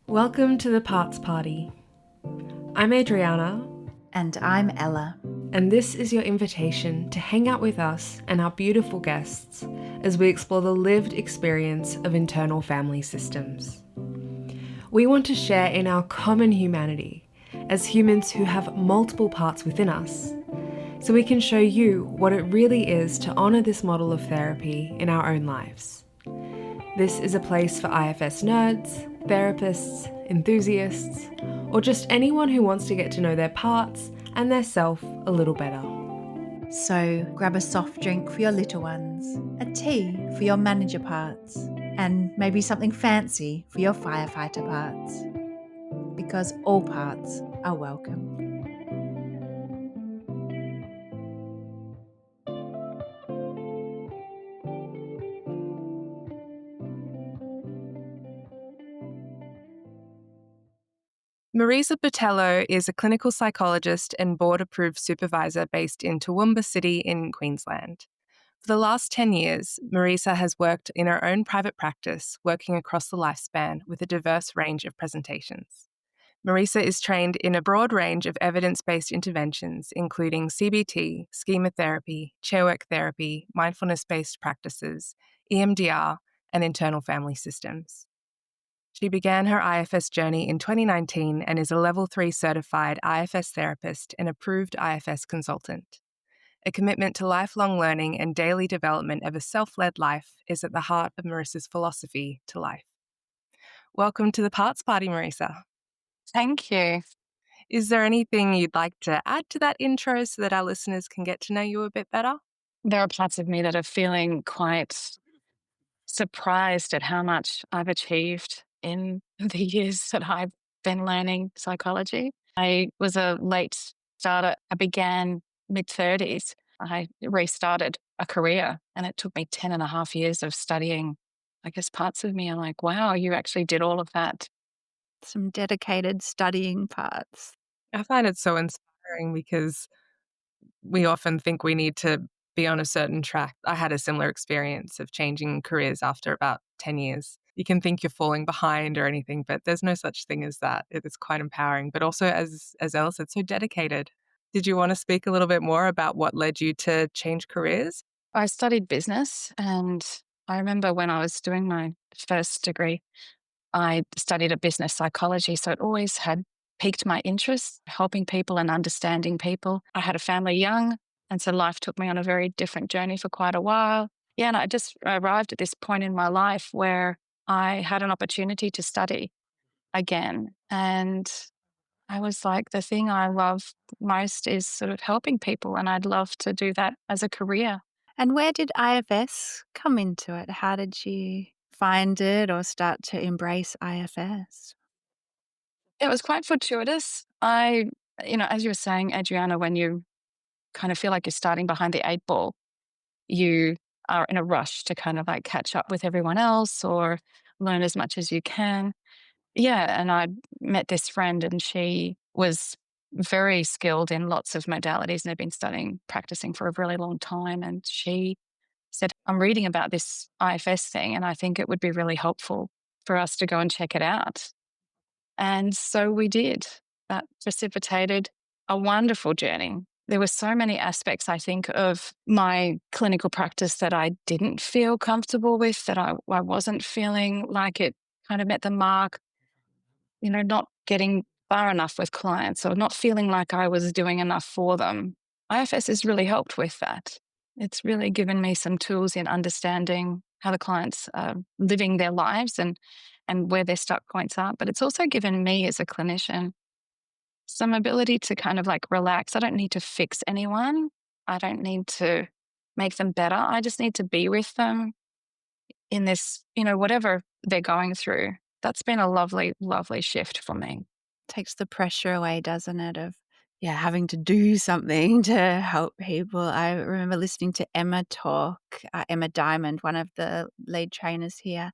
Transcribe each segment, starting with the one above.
Welcome to the Parts Party. I'm Adriana. And I'm Ella. And this is your invitation to hang out with us and our beautiful guests as we explore the lived experience of internal family systems. We want to share in our common humanity as humans who have multiple parts within us, so we can show you what it really is to honour this model of therapy in our own lives. This is a place for IFS nerds, therapists, enthusiasts, or just anyone who wants to get to know their parts and their self a little better. So grab a soft drink for your little ones, a tea for your manager parts, and maybe something fancy for your firefighter parts. Because all parts are welcome. Marisa Bertello is a clinical psychologist and board-approved supervisor based in Toowoomba City in Queensland. For the last 10 years, Marisa has worked in her own private practice, working across the lifespan with a diverse range of presentations. Marisa is trained in a broad range of evidence-based interventions, including CBT, schema therapy, chairwork therapy, mindfulness-based practices, EMDR, and internal family systems. She began her IFS journey in 2019 and is a Level 3 certified IFS therapist and approved IFS consultant. A commitment to lifelong learning and daily development of a self-led life is at the heart of Marisa's philosophy to life. Welcome to the Parts Party, Marisa. Thank you. Is there anything you'd like to add to that intro so that our listeners can get to know you a bit better? There are parts of me that are feeling quite surprised at how much I've achieved in the years that I've been learning psychology. I was a late starter. I began mid-30s. I restarted a career and it took me 10 and a half years of studying. I guess parts of me are like, wow, you actually did all of that. Some dedicated studying parts. I find it so inspiring because we often think we need to be on a certain track. I had a similar experience of changing careers after about 10 years. You can think you're falling behind or anything, but there's no such thing as that. It is quite empowering, but also, as Ella said, so dedicated. Did you want to speak a little bit more about what led you to change careers? I studied business, and I remember when I was doing my first degree, I studied a business psychology, so it always had piqued my interest, helping people and understanding people. I had a family young, and so life took me on a very different journey for quite a while. Yeah, and I just arrived at this point in my life where I had an opportunity to study again. And I was like, the thing I love most is sort of helping people, and I'd love to do that as a career. And where did IFS come into it? How did you find it or start to embrace IFS? It was quite fortuitous. As you were saying, Adriana, when you kind of feel like you're starting behind the eight ball, you are in a rush to kind of like catch up with everyone else or learn as much as you can. Yeah, and I met this friend and she was very skilled in lots of modalities and had been practicing for a really long time. And she said, I'm reading about this IFS thing and I think it would be really helpful for us to go and check it out. And so we did. That precipitated a wonderful journey. There were so many aspects, I think, of my clinical practice that I didn't feel comfortable with, that I wasn't feeling like it kind of met the mark, not getting far enough with clients or not feeling like I was doing enough for them. IFS has really helped with that. It's really given me some tools in understanding how the clients are living their lives and where their stuck points are. But it's also given me as a clinician some ability to kind of like relax. I don't need to fix anyone. I don't need to make them better. I just need to be with them in this, whatever they're going through. That's been a lovely, lovely shift for me. Takes the pressure away, doesn't it, of having to do something to help people. I remember listening to Emma talk, Emma Diamond, one of the lead trainers here,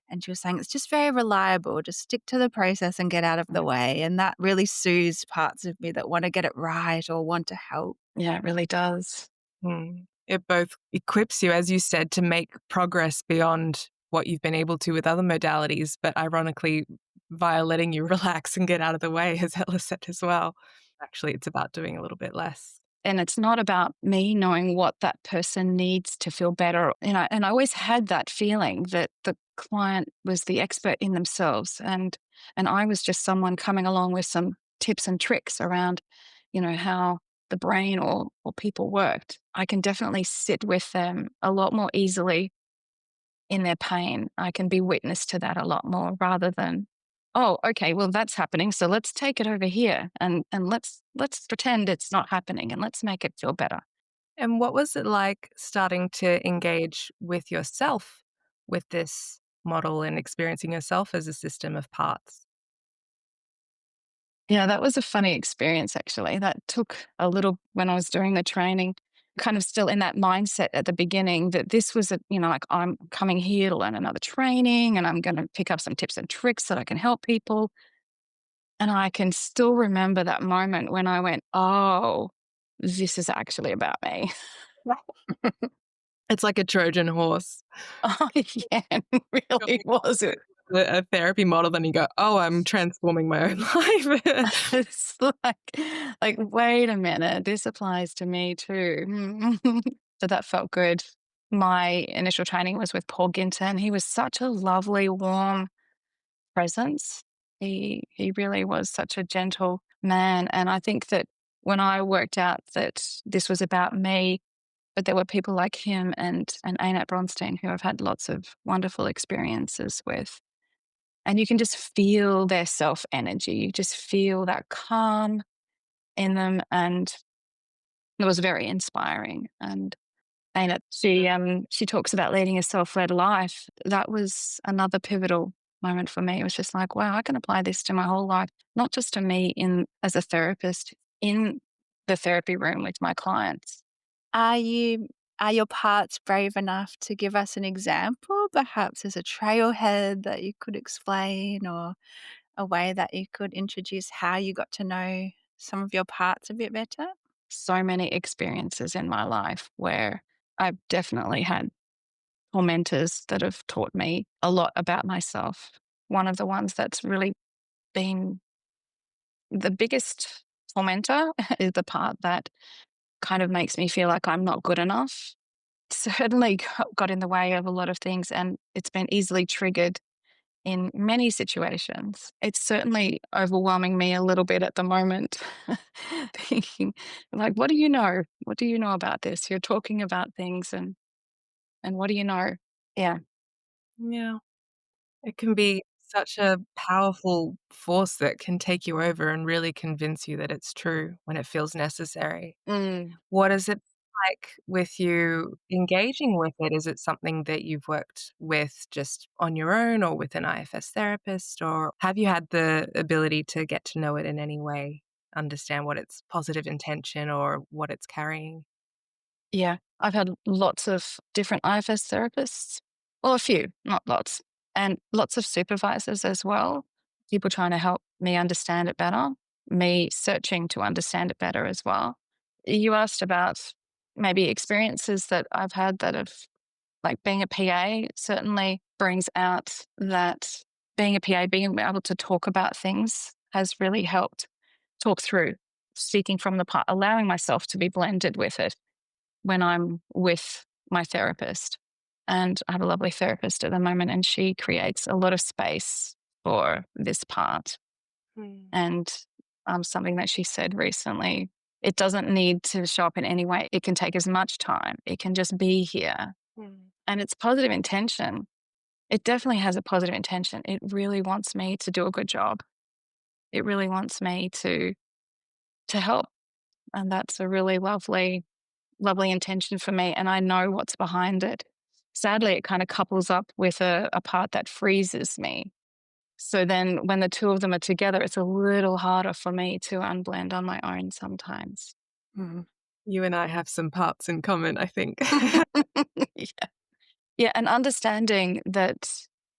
and she was saying it's just very reliable. Just stick to the process and get out of the way. And that really soothes parts of me that want to get it right or want to help. Yeah, it really does. It both equips you, as you said, to make progress beyond what you've been able to with other modalities, but ironically via letting you relax and get out of the way, as Ella said as well. Actually, it's about doing a little bit less. And it's not about me knowing what that person needs to feel better. And I always had that feeling that the client was the expert in themselves, and I was just someone coming along with some tips and tricks around, how the brain or people worked. I can definitely sit with them a lot more easily in their pain. I can be witness to that a lot more rather than, oh, okay, well that's happening, so let's take it over here and let's pretend it's not happening and let's make it feel better. And what was it like starting to engage with yourself with this model and experiencing yourself as a system of parts? Yeah, that was a funny experience actually. That took a little when I was doing the training, kind of still in that mindset at the beginning that this was like I'm coming here to learn another training and I'm going to pick up some tips and tricks that I can help people. And I can still remember that moment when I went, oh, this is actually about me. It's like a Trojan horse. Oh, yeah, it You're really was. It. a therapy model, then you go, oh, I'm transforming my own life. It's like, wait a minute, this applies to me too. So that felt good. My initial training was with Paul Ginton. He was such a lovely, warm presence. He really was such a gentle man. And I think that when I worked out that this was about me, but there were people like him and Einat Bronstein who I've had lots of wonderful experiences with. And you can just feel their self energy. You just feel that calm in them. And it was very inspiring. And Einat, she talks about leading a self-led life. That was another pivotal moment for me. It was just like, wow, I can apply this to my whole life, not just to me in as a therapist in the therapy room with my clients. Are you are your parts brave enough to give us an example, perhaps as a trailhead that you could explain, or a way that you could introduce how you got to know some of your parts a bit better? So many experiences in my life where I've definitely had tormentors that have taught me a lot about myself. One of the ones that's really been the biggest tormentor is the part that kind of makes me feel like I'm not good enough. Certainly got in the way of a lot of things, and it's been easily triggered in many situations. It's certainly overwhelming me a little bit at the moment, thinking, like, what do you know? What do you know about this? You're talking about things, and what do you know? Yeah. Yeah. It can be such a powerful force that can take you over and really convince you that it's true when it feels necessary. Mm. What is it like with you engaging with it? Is it something that you've worked with just on your own or with an IFS therapist? Or have you had the ability to get to know it in any way, understand what its positive intention or what it's carrying? Yeah, I've had lots of different IFS therapists. Well, a few, not lots, and lots of supervisors as well. People trying to help me understand it better, me searching to understand it better as well. You asked about maybe experiences that I've had that have, like being a PA, certainly brings out that being a PA, being able to talk about things has really helped talk through, speaking from the part, allowing myself to be blended with it when I'm with my therapist. And I have a lovely therapist at the moment, and she creates a lot of space for this part. Mm, And something that she said recently, it doesn't need to show up in any way. It can take as much time. It can just be here. mm, And it's positive intention. It definitely has a positive intention. It really wants me to do a good job. It really wants me to help. And that's a really lovely intention for me, and I know what's behind it. Sadly, it kind of couples up with a part that freezes me. So then when the two of them are together, it's a little harder for me to unblend on my own sometimes. mm. You and I have some parts in common, I think. Yeah. Yeah, and understanding that,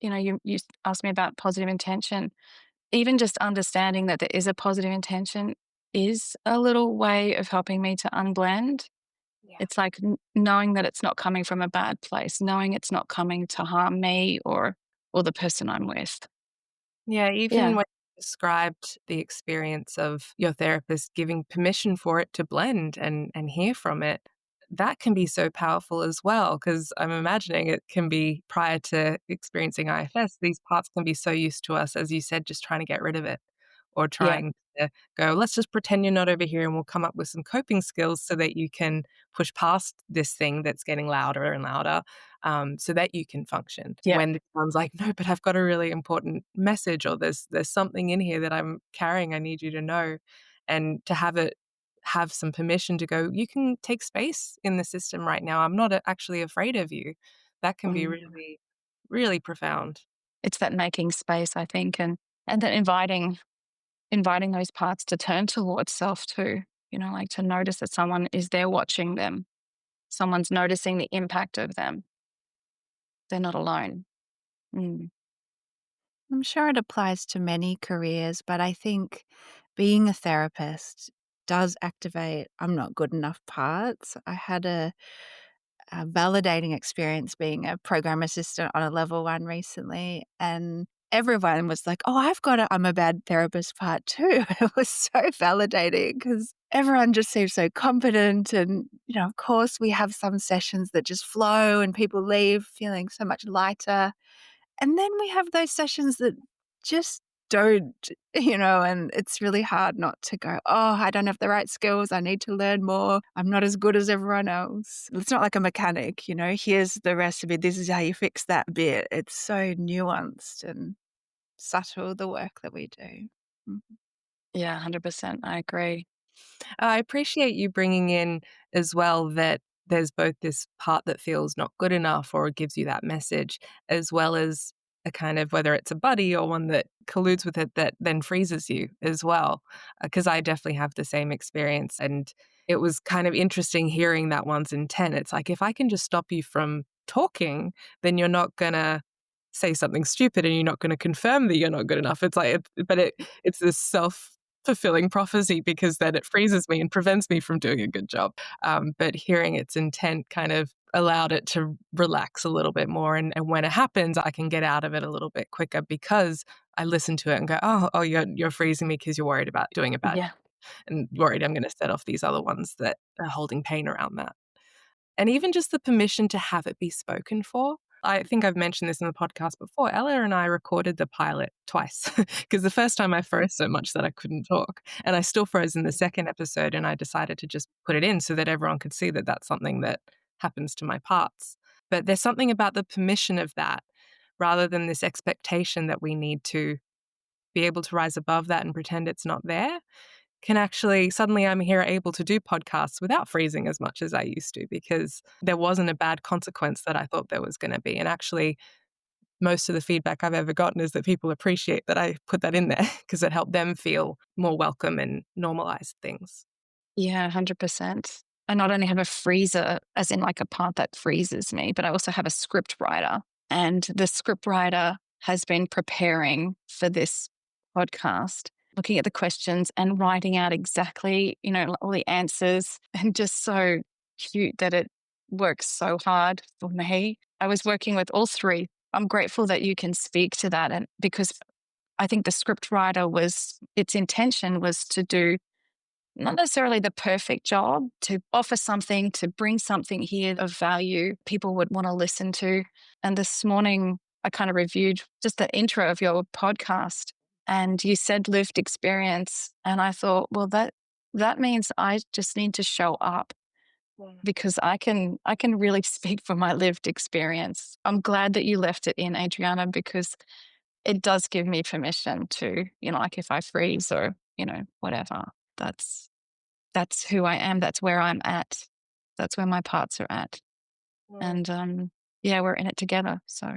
you asked me about positive intention. Even just understanding that there is a positive intention is a little way of helping me to unblend. Yeah. It's like knowing that it's not coming from a bad place, knowing it's not coming to harm me or the person I'm with. Yeah, even Yeah. when you described the experience of your therapist giving permission for it to blend and hear from it, that can be so powerful as well. Because 'cause I'm imagining it can be prior to experiencing IFS, these parts can be so used to us, as you said, just trying to get rid of it or Yeah. trying to go, "Let's just pretend you're not over here, and we'll come up with some coping skills so that you can push past this thing that's getting louder and louder." So that you can function. Yeah. When it sounds like, "No, but I've got a really important message," or "There's something in here that I'm carrying, I need you to know." And to have it have some permission to go, "You can take space in the system right now. I'm not actually afraid of you." That can be Mm. really, really profound. It's that making space, I think, and then inviting those parts to turn towards self too. Like to notice that someone is there watching them. Someone's noticing the impact of them. They're not alone. Mm. I'm sure it applies to many careers, but I think being a therapist does activate I'm not good enough parts. I had a validating experience being a program assistant on a level 1 recently, and everyone was like, "Oh, I've got a I'm a bad therapist part too." It was so validating because everyone just seems so competent and, of course, we have some sessions that just flow and people leave feeling so much lighter. And then we have those sessions that just don't, and it's really hard not to go, "Oh, I don't have the right skills. I need to learn more. I'm not as good as everyone else." It's not like a mechanic, here's the recipe. This is how you fix that bit. It's so nuanced and subtle, the work that we do. Mhm. Yeah, 100%. I agree. I appreciate you bringing in as well that there's both this part that feels not good enough or gives you that message, as well as a kind of whether it's a buddy or one that colludes with it that then freezes you as well. Because I definitely have the same experience. And it was kind of interesting hearing that one's intent. It's like, if I can just stop you from talking, then you're not going to say something stupid and you're not going to confirm that you're not good enough. It's like, it's this fulfilling prophecy because then it freezes me and prevents me from doing a good job. But hearing its intent kind of allowed it to relax a little bit more. And when it happens, I can get out of it a little bit quicker because I listen to it and go, oh, you're freezing me because you're worried about doing a bad Yeah. and worried I'm going to set off these other ones that are holding pain around that. And even just the permission to have it be spoken for. I think I've mentioned this in the podcast before. Ella and I recorded the pilot twice because the first time I froze so much that I couldn't talk. And I still froze in the second episode, and I decided to just put it in so that everyone could see that that's something that happens to my parts. But there's something about the permission of that rather than this expectation that we need to be able to rise above that and pretend it's not there can actually suddenly I'm here able to do podcasts without freezing as much as I used to because there wasn't a bad consequence that I thought there was going to be. And actually, most of the feedback I've ever gotten is that people appreciate that I put that in there because it helped them feel more welcome and normalized things. Yeah, 100%. I not only have a freezer, as in like a part that freezes me, but I also have a script writer. And the script writer has been preparing for this podcast, looking at the questions and writing out exactly, all the answers. And just so cute that it works so hard for me. I was working with all three. I'm grateful that you can speak to that. And because I think the script writer its intention was to do not necessarily the perfect job, to offer something, to bring something here of value people would want to listen to. And this morning, I kind of reviewed just the intro of your podcast, and you said lived experience. And I thought, well, that means I just need to show up because I can really speak from my lived experience. I'm glad that you left it in, Adriana, because it does give me permission to, like if I freeze or, whatever, that's who I am. That's where I'm at. That's where my parts are at. And yeah, we're in it together. So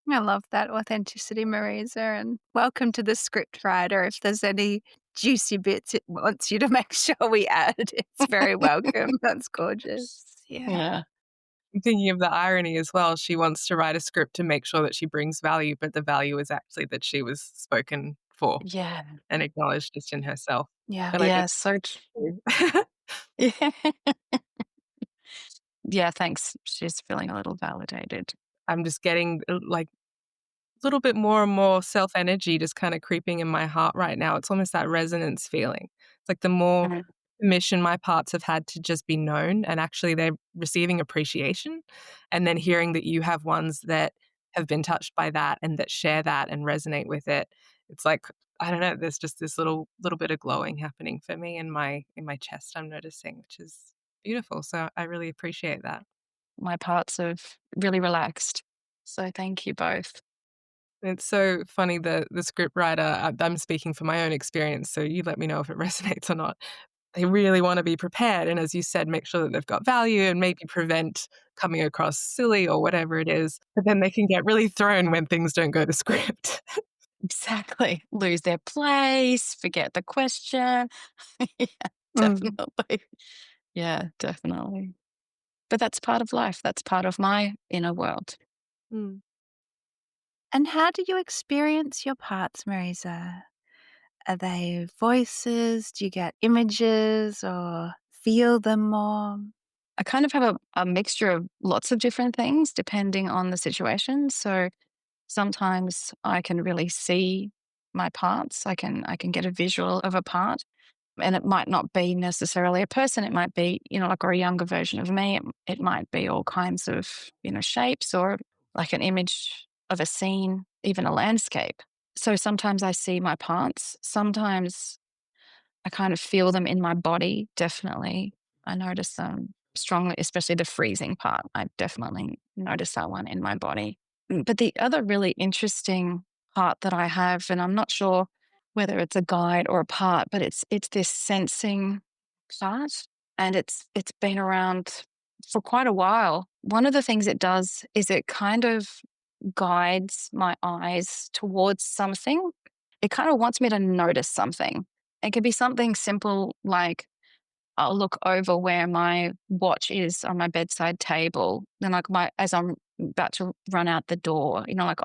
I love that authenticity, Marisa, and welcome to the script writer. If there's any juicy bits it wants you to make sure we add, it's very welcome. That's gorgeous. Yeah. yeah, I'm thinking of the irony as well. She wants to write a script to make sure that she brings value, but the value is actually that she was spoken for yeah, and acknowledged just in herself. Yeah. And I yeah. guess So yeah, yeah. Thanks. She's feeling a little validated. I'm just getting like little bit more and more self energy just kind of creeping in my heart right now. It's almost that resonance feeling. It's like the more Mm. permission my parts have had to just be known, and actually they're receiving appreciation. And then hearing that you have ones that have been touched by that and that share that and resonate with it. It's like, I don't know, there's just this little bit of glowing happening for me in my chest, I'm noticing, which is beautiful. So I really appreciate that. My parts have really relaxed. So thank you both. It's so funny, the script writer, I'm speaking from my own experience, so you let me know if it resonates or not. They really wanna be prepared, and as you said, make sure that they've got value and maybe prevent coming across silly or whatever it is, but then they can get really thrown when things don't go to script. Exactly. Lose their place, forget the question. Yeah, Mm, definitely. Yeah, definitely. But that's part of life. That's part of my inner world. mm. And how do you experience your parts, Marisa? Are they voices? Do you get images or feel them more? I kind of have a mixture of lots of different things depending on the situation. So sometimes I can really see my parts. I can get a visual of a part. And it might not be necessarily a person. It might be, like or a younger version of me. It might be all kinds of, shapes or like an image of a scene, even a landscape. So sometimes I see my parts. Sometimes I kind of feel them in my body, definitely. I notice them strongly, especially the freezing part. I definitely notice that one in my body. But the other really interesting part that I have, and I'm not sure whether it's a guide or a part, but it's this sensing part, and it's been around for quite a while. One of the things it does is it kind of guides my eyes towards something. It kind of wants me to notice something. It could be something simple like I'll look over where my watch is on my bedside table. Then like as I'm about to run out the door, like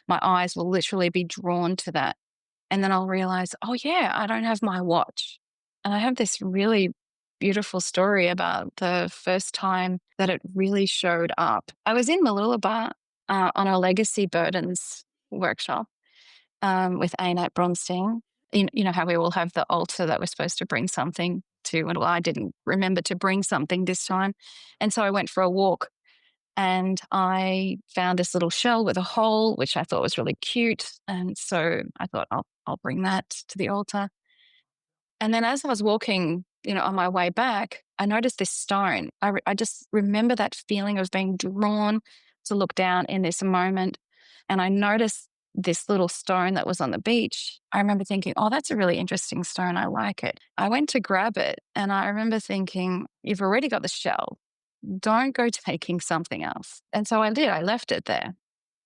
my eyes will literally be drawn to that. And then I'll realize, oh yeah, I don't have my watch. And I have this really beautiful story about the first time that it really showed up. I was in Mooloolaba on a legacy burdens workshop with Anat Bronstein. You know how we all have the altar that we're supposed to bring something to, and well, I didn't remember to bring something this time. And so I went for a walk and I found this little shell with a hole, which I thought was really cute. And so I thought I'll bring that to the altar. And then as I was walking, on my way back, I noticed this stone. I just remember that feeling of being drawn to look down in this moment. And I noticed this little stone that was on the beach. I remember thinking, oh, that's a really interesting stone. I like it. I went to grab it and I remember thinking, you've already got the shell. Don't go taking something else. And so I did. I left it there.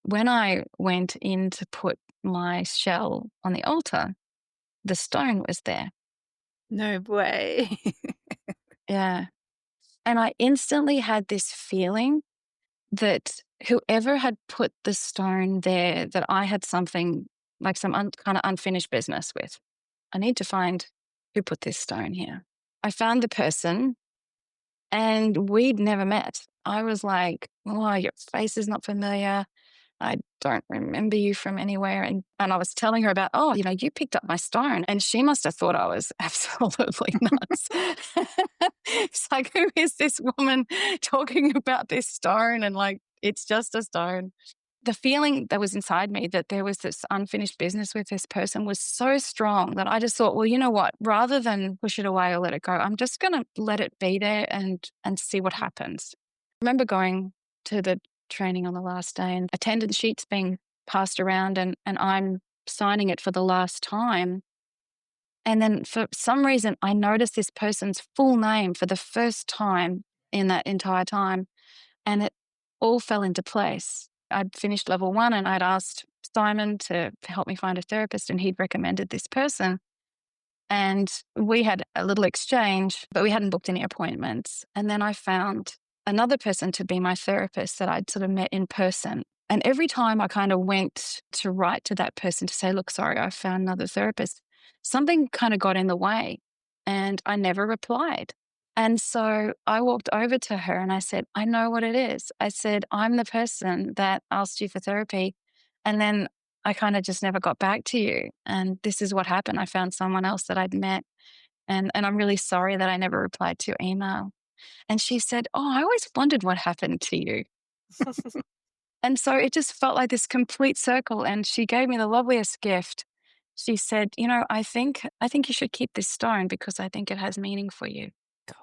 When I went in to put my shell on the altar, the stone was there. No way. Yeah. And I instantly had this feeling that whoever had put the stone there, that I had something like some kind of unfinished business with. I need to find who put this stone here. I found the person and we'd never met. I was like, oh, your face is not familiar. I don't remember you from anywhere. And I was telling her about, oh, you picked up my stone. And she must have thought I was absolutely nuts. It's like, who is this woman talking about this stone? And like, it's just a stone. The feeling that was inside me that there was this unfinished business with this person was so strong that I just thought, well, you know what? Rather than push it away or let it go, I'm just going to let it be there and see what happens. I remember going to the training on the last day and attendance sheets being passed around and I'm signing it for the last time. And then for some reason, I noticed this person's full name for the first time in that entire time. And it all fell into place. I'd finished level 1 and I'd asked Simon to help me find a therapist and he'd recommended this person. And we had a little exchange, but we hadn't booked any appointments. And then I found another person to be my therapist that I'd sort of met in person. And every time I kind of went to write to that person to say, look, sorry, I found another therapist, something kind of got in the way and I never replied. And so I walked over to her and I said, I know what it is. I said, I'm the person that asked you for therapy. And then I kind of just never got back to you. And this is what happened. I found someone else that I'd met. And I'm really sorry that I never replied to your email. And she said, oh, I always wondered what happened to you. And so it just felt like this complete circle. And she gave me the loveliest gift. She said, I think you should keep this stone because I think it has meaning for you.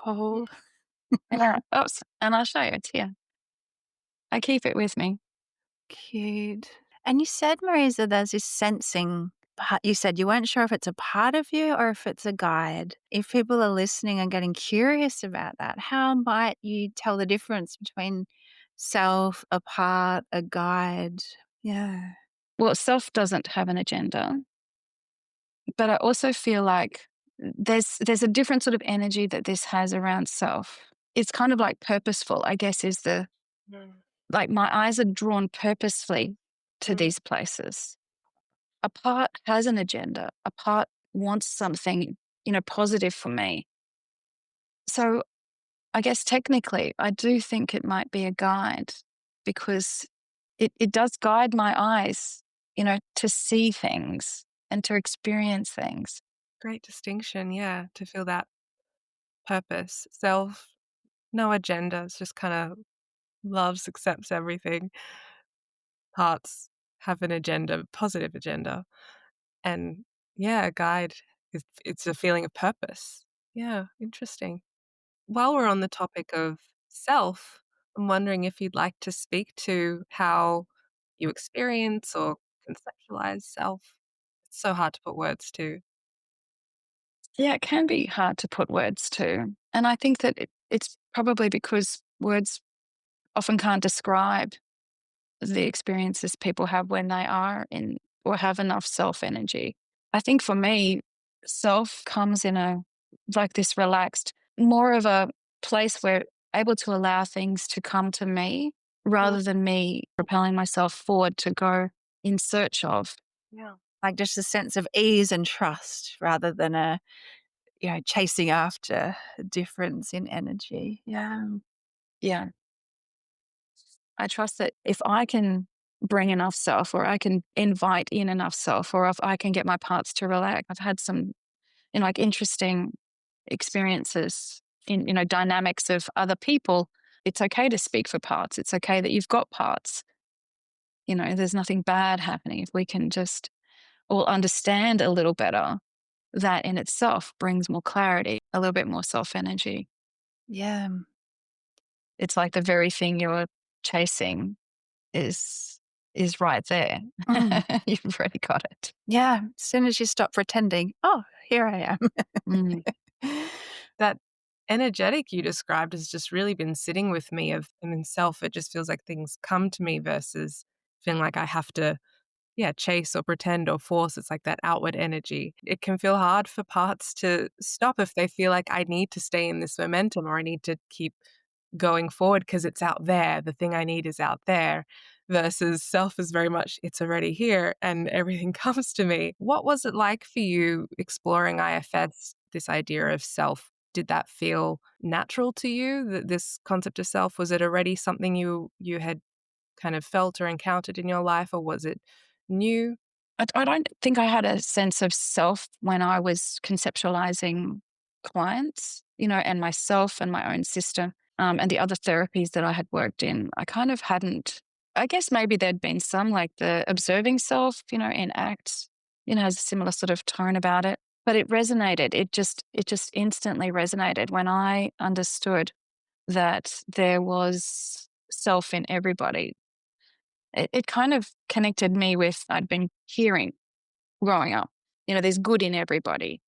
Oh, Yeah. Oops. And I'll show you. It's here. I keep it with me. cute. And you said, Marisa, there's this sensing part. You said you weren't sure if it's a part of you or if it's a guide. If people are listening and getting curious about that, how might you tell the difference between self, a part, a guide? Yeah. Well, self doesn't have an agenda, but I also feel like there's a different sort of energy that this has around self. It's kind of like purposeful, I guess, is the like my eyes are drawn purposefully to these places. A part has an agenda. A part wants something, positive for me. So I guess technically, I do think it might be a guide because it does guide my eyes, to see things and to experience things. Great distinction, yeah, to feel that purpose. Self, no agenda, it's just kind of loves, accepts everything. Hearts have an agenda, positive agenda. And yeah, a guide it's a feeling of purpose. Yeah, interesting. While we're on the topic of self, I'm wondering if you'd like to speak to how you experience or conceptualize self. It's so hard to put words to. Yeah, it can be hard to put words to. And I think that it's probably because words often can't describe the experiences people have when they are in or have enough self energy. I think for me, self comes in like this relaxed, more of a place where able to allow things to come to me rather than me propelling myself forward to go in search of. Yeah. Like just a sense of ease and trust rather than chasing after a difference in energy. Yeah. Yeah. I trust that if I can bring enough self or I can invite in enough self or if I can get my parts to relax. I've had some, like interesting experiences in, dynamics of other people. It's okay to speak for parts. It's okay that you've got parts. There's nothing bad happening if we can just all understand a little better. That in itself brings more clarity, a little bit more self energy. Yeah. It's like the very thing you're chasing is right there. Mm. You've already got it. Yeah. As soon as you stop pretending, oh, here I am. Mm. That energetic you described has just really been sitting with me of self. It just feels like things come to me versus feeling like I have to chase or pretend or force. It's like that outward energy. It can feel hard for parts to stop if they feel like I need to stay in this momentum or I need to keep going forward because it's out there. The thing I need is out there versus self is very much it's already here and everything comes to me. What was it like for you exploring IFS, this idea of self? Did that feel natural to you, that this concept of self? Was it already something you had kind of felt or encountered in your life, or was it new? I don't think I had a sense of self when I was conceptualizing clients, and myself and my own system, and the other therapies that I had worked in. I kind of hadn't. I guess maybe there'd been some like the observing self, in ACT, has a similar sort of tone about it. But it resonated. It just instantly resonated when I understood that there was self in everybody. It kind of connected me with I'd been hearing growing up. There's good in everybody.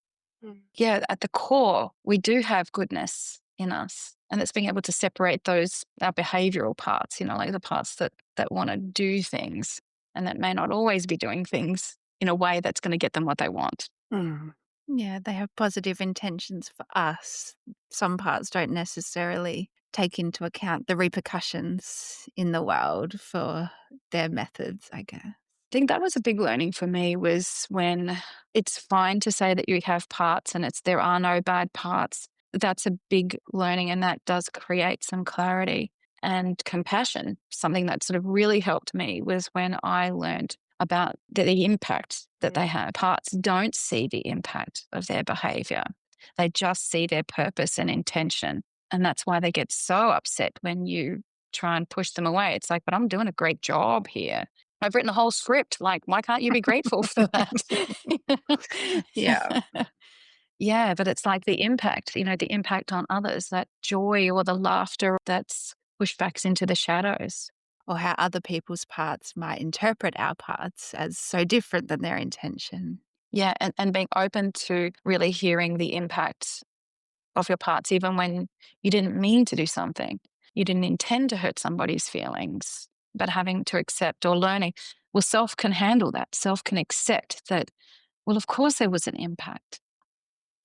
Yeah, at the core, we do have goodness in us. And it's being able to separate those, our behavioral parts, like the parts that want to do things and that may not always be doing things in a way that's going to get them what they want. Mm. Yeah, they have positive intentions for us. Some parts don't necessarily take into account the repercussions in the world for their methods, I guess. I think that was a big learning for me was when it's fine to say that you have parts and there are no bad parts. That's a big learning and that does create some clarity and compassion. Something that sort of really helped me was when I learned about the impact that they have. Parts don't see the impact of their behavior. They just see their purpose and intention. And that's why they get so upset when you try and push them away. It's like, but I'm doing a great job here. I've written a whole script. Like, why can't you be grateful for that? Yeah. Yeah, but it's like the impact, the impact on others, that joy or the laughter that's pushed back into the shadows. Or how other people's parts might interpret our parts as so different than their intention. Yeah, and being open to really hearing the impact of your parts, even when you didn't mean to do something. You didn't intend to hurt somebody's feelings, but having to accept or learning, well, self can handle that. Self can accept that, well, of course there was an impact.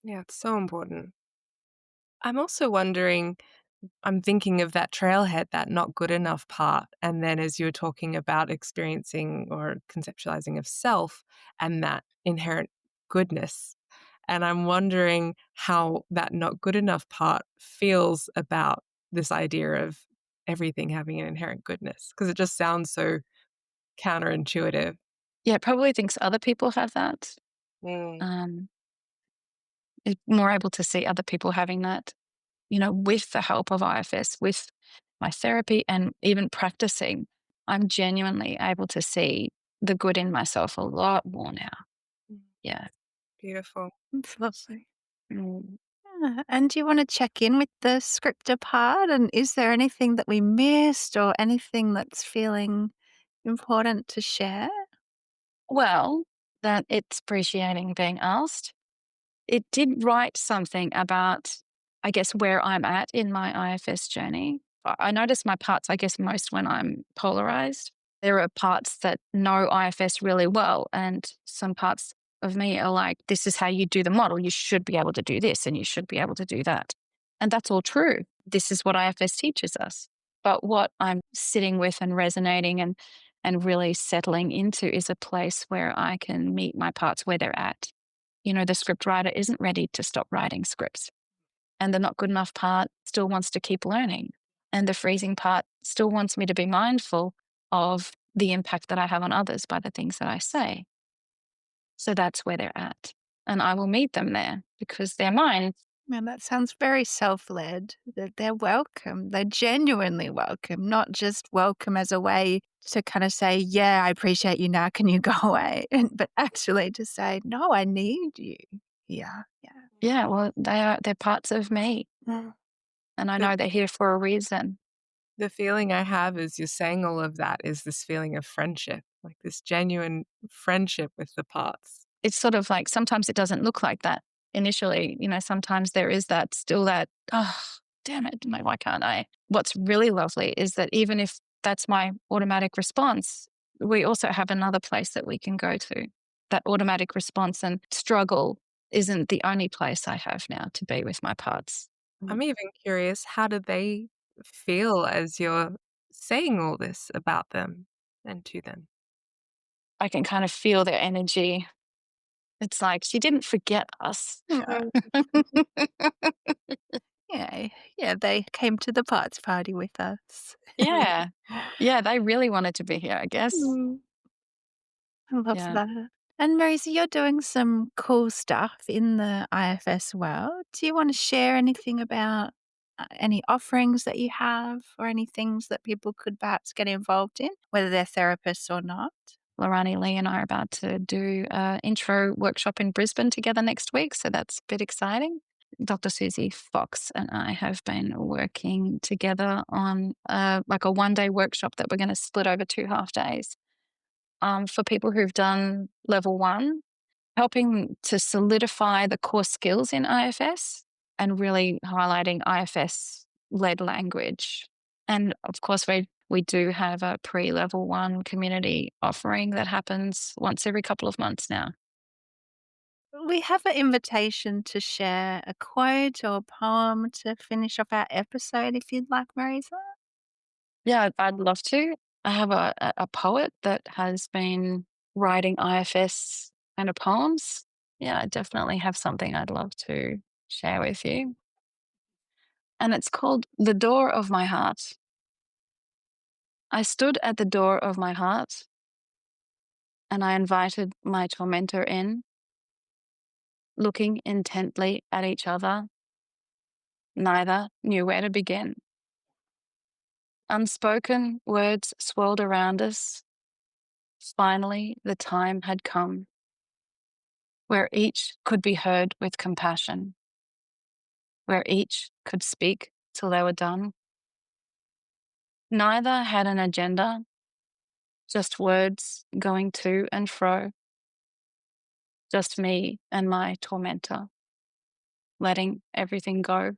Yeah, it's so important. I'm also wondering, I'm thinking of that trailhead, that not good enough part. And then as you were talking about experiencing or conceptualizing of self and that inherent goodness. And I'm wondering how that not good enough part feels about this idea of everything having an inherent goodness, because it just sounds so counterintuitive. Yeah, it probably thinks other people have that. Mm. Is more able to see other people having that, with the help of IFS, with my therapy and even practicing, I'm genuinely able to see the good in myself a lot more now. Mm. Yeah. Beautiful. It's lovely. Mm. Yeah. And do you want to check in with the scripter part? And is there anything that we missed or anything that's feeling important to share? Well, that it's appreciating being asked. It did write something about, I guess, where I'm at in my IFS journey. I notice my parts, I guess, most when I'm polarized. There are parts that know IFS really well, and some parts of me are like, this is how you do the model. You should be able to do this and you should be able to do that. And that's all true. This is what IFS teaches us. But what I'm sitting with and resonating and really settling into is a place where I can meet my parts where they're at. The script writer isn't ready to stop writing scripts. And the not good enough part still wants to keep learning. And the freezing part still wants me to be mindful of the impact that I have on others by the things that I say. So that's where they're at. And I will meet them there because they're mine. Man, that sounds very self-led. That they're welcome. They're genuinely welcome, not just welcome as a way to kind of say, yeah, I appreciate you now. Can you go away? But actually to say, no, I need you. Yeah. Yeah. Yeah, well, they're parts of me. And I The, know they're here for a reason. the feeling I have as you're saying all of that is this feeling of friendship, like this genuine friendship with the parts. It's sort of like sometimes it doesn't look like that initially. Sometimes there is that still that, oh, damn it, why can't I? What's really lovely is that even if that's my automatic response, we also have another place that we can go to. That automatic response and struggle isn't the only place I have now to be with my parts. I'm even curious, how do they feel as you're saying all this about them and to them? I can kind of feel their energy. It's like she didn't forget us. Yeah. Yeah. Yeah. They came to the parts party with us. Yeah. Yeah, they really wanted to be here, I guess. Mm, I love Yeah. that. And Marisa, you're doing some cool stuff in the IFS world. Do you want to share anything about any offerings that you have or any things that people could perhaps get involved in, whether they're therapists or not? Lorani Lee and I are about to do an intro workshop in Brisbane together next week, so that's a bit exciting. Dr. Susie Fox and I have been working together on like a one-day workshop that we're going to split over 2 half days for people who've done level 1, helping to solidify the core skills in IFS and really highlighting IFS-led language. And of course, we do have a pre-level 1 community offering that happens once every couple of months now. We have an invitation to share a quote or poem to finish off our episode if you'd like, Marisa. Yeah, I'd love to. I have a poet that has been writing IFS kind of poems. Yeah, I definitely have something I'd love to share with you. And it's called The Door of My Heart. I stood at the door of my heart and I invited my tormentor in, looking intently at each other. Neither knew where to begin. Unspoken words swirled around us. Finally, the time had come where each could be heard with compassion, where each could speak till they were done. Neither had an agenda, just words going to and fro. Just me and my tormentor, letting everything go.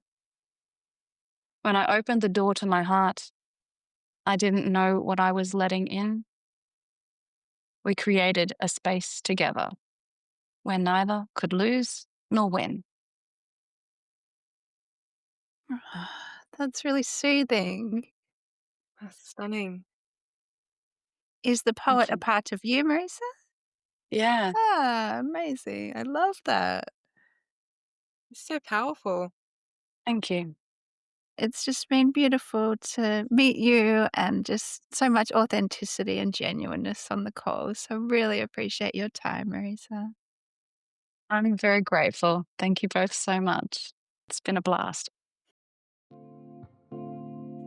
When I opened the door to my heart, I didn't know what I was letting in. We created a space together where neither could lose nor win. That's really soothing. That's stunning. Is the Thank poet a you. part of you, Marisa? Yeah, Amazing. I love that. It's so powerful. thank you. It's just been beautiful to meet you and just so much authenticity and genuineness on the call. So really appreciate your time, Marisa. I'm very grateful. Thank you both so much. It's been a blast.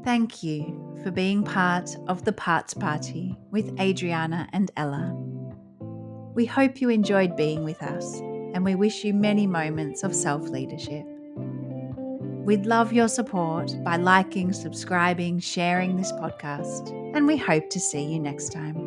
Thank you for being part of the Parts Party with Adriana and Ella. We hope you enjoyed being with us, and we wish you many moments of self-leadership. We'd love your support by liking, subscribing, sharing this podcast, and we hope to see you next time.